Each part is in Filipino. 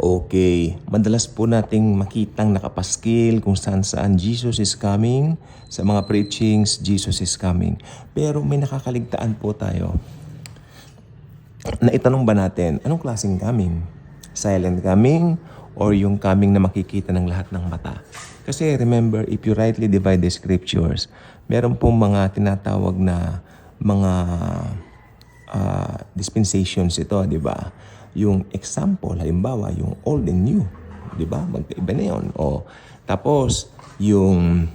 Okay, madalas po nating makitang nakapaskil kung saan-saan Jesus is coming. Sa mga preachings, Jesus is coming. Pero may nakakaligtaan po tayo. Naitanong ba natin, anong klaseng coming? Silent coming or yung coming na makikita ng lahat ng mata? Kasi remember, if you rightly divide the scriptures, meron pong mga tinatawag na mga dispensations ito, di ba? Yung example, halimbawa, yung old and new, di ba? Magkaiba na yun. O, tapos, yung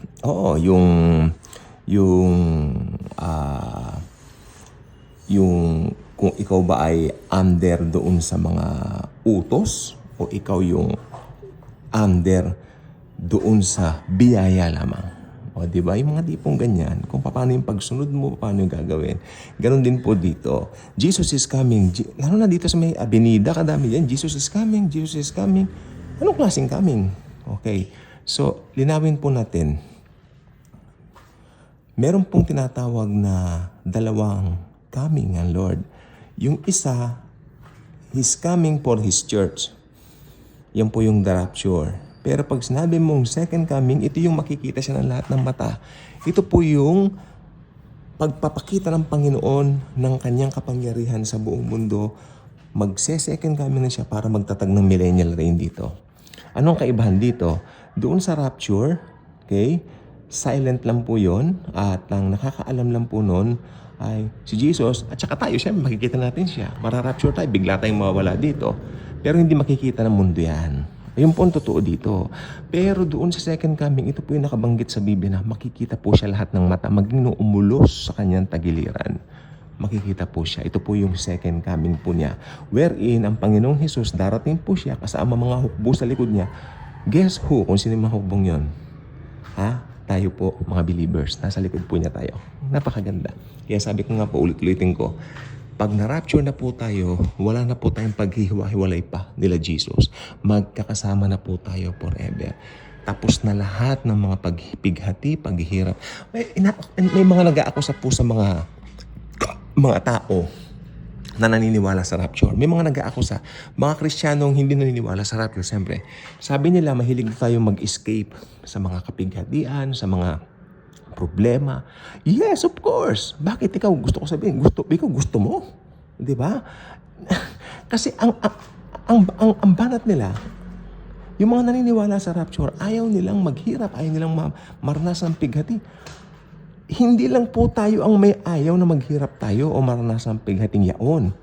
kung ikaw ba ay under doon sa mga utos o ikaw yung under doon sa biyaya lamang. O, di ba? Yung mga tipong ganyan, kung paano yung pagsunod mo, paano yung gagawin. Ganon din po dito. Jesus is coming. Lalo na dito sa may avenida, kadami yan. Jesus is coming. Jesus is coming. Anong klaseng coming? Okay. So, linawin po natin. Meron pong tinatawag na dalawang coming ang Lord. Yung isa, He's coming for His church. Yan po yung the rapture. Pero pag sinabi mong second coming, ito yung makikita siya ng lahat ng mata. Ito po yung pagpapakita ng Panginoon ng kanyang kapangyarihan sa buong mundo. Magse-second coming na siya para magtatag ng millennial reign dito. Anong kaibahan dito? Doon sa rapture, okay, silent lang po yun at ang nakakaalam lang po nun ay si Jesus at saka tayo, siyempre makikita natin siya. Mararapture tayo, bigla tayong mawawala dito. Pero hindi makikita ng mundo yan. Yung po ang totoo dito. Pero doon sa second coming, ito po yung nakabanggit sa Biblia na makikita po siya lahat ng mata, maging umulos sa kanyang tagiliran. Makikita po siya. Ito po yung second coming po niya. Wherein, ang Panginoong Jesus, darating po siya kasama mga hukbo sa likod niya. Guess who? Kung sino yung mga hukbong yun? Ha? Tayo po, mga believers. Nasa likod po niya tayo. Napakaganda. Kaya sabi ko nga po, ulit-ulitin ko, pag na-rapture na po tayo, wala na po tayong paghihiwa-hiwalay pa nila Jesus. Magkakasama na po tayo forever. Tapos na lahat ng mga paghipighati, paghihirap. May mga nag-aakusa po sa mga tao na naniniwala sa rapture. May mga nag-aakusa. Mga Kristiyanong hindi naniniwala sa rapture, siyempre. Sabi nila, mahilig tayo mag-escape sa mga kapighatian, sa mga problema. Yes, of course. Bakit ikaw gusto ko sabihin? Gusto mo? 'Di ba? Kasi ang banat nila, yung mga naniniwala sa rapture, ayaw nilang maghirap, ayaw nilang maranasan ng pighati. Hindi lang po tayo ang may ayaw na maghirap tayo o maranasan ng pighating yaon,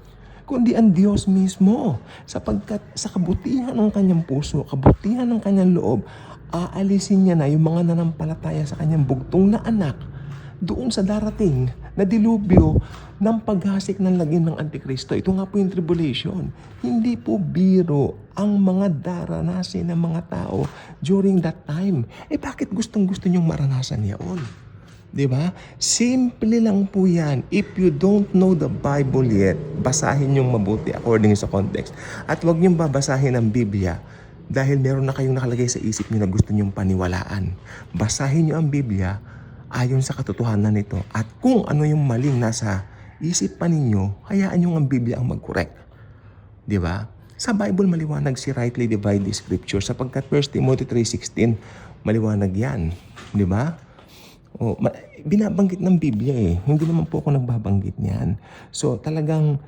kundi ang Diyos mismo. Sapagkat sa kabutihan ng kanyang puso, kabutihan ng kanyang loob, aalisin niya na yung mga nanampalataya sa kanyang bugtong na anak doon sa darating na dilubyo ng paghasik ng lagim ng Antikristo. Ito nga po yung tribulation. Hindi po biro ang mga daranasin ng mga tao during that time. Bakit gustong-gusto niyong maranasan yaon? Diba? Simple lang po yan. If you don't know the Bible yet, basahin niyong mabuti according sa context. At huwag niyong babasahin ang Biblia dahil meron na kayong nakalagay sa isip niyo na gusto niyong paniwalaan. Basahin niyo ang Biblia ayon sa katotohanan nito. At kung ano yung maling nasa isip pa ninyo, hayaan niyo ang Biblia ang mag-correct. Di ba? Sa Bible maliwanag si rightly divide the scripture sapagkat 1 Timothy 3:16 maliwanag yan. Di ba? Binabanggit ng Biblia eh. Hindi naman po ako nagbabanggit niyan. So talagang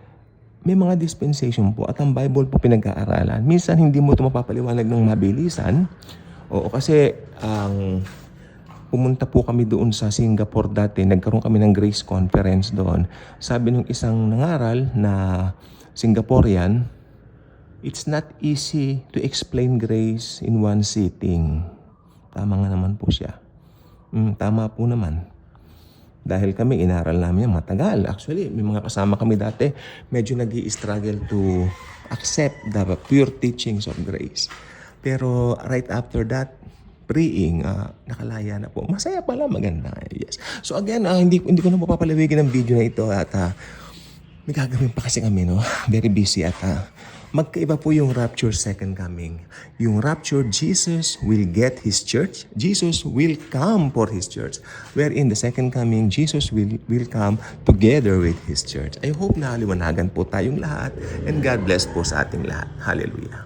may mga dispensation po at ang Bible po pinag-aaralan. Minsan hindi mo ito mapapaliwanag ng mabilisan. Kasi pumunta po kami doon sa Singapore dati. Nagkaroon kami ng Grace Conference doon. Sabi ng isang nangaral na Singaporean, it's not easy to explain grace in one sitting. Tama nga naman po siya. Tama po naman. Dahil kami, inaral namin yung matagal. Actually, may mga kasama kami dati, medyo nag-i-struggle to accept the pure teachings of grace. Pero right after that, praying, nakalaya na po. Masaya pala, maganda. Yes. So again, hindi ko na mapapalawigin ang video na ito at may gagawin pa kasi kami, no? Very busy at magkaiba po yung rapture second coming. Yung rapture, Jesus will get His church. Jesus will come for His church. Wherein the second coming, Jesus will come together with His church. I hope na liwanagan po tayong lahat and God bless po sa ating lahat. Hallelujah.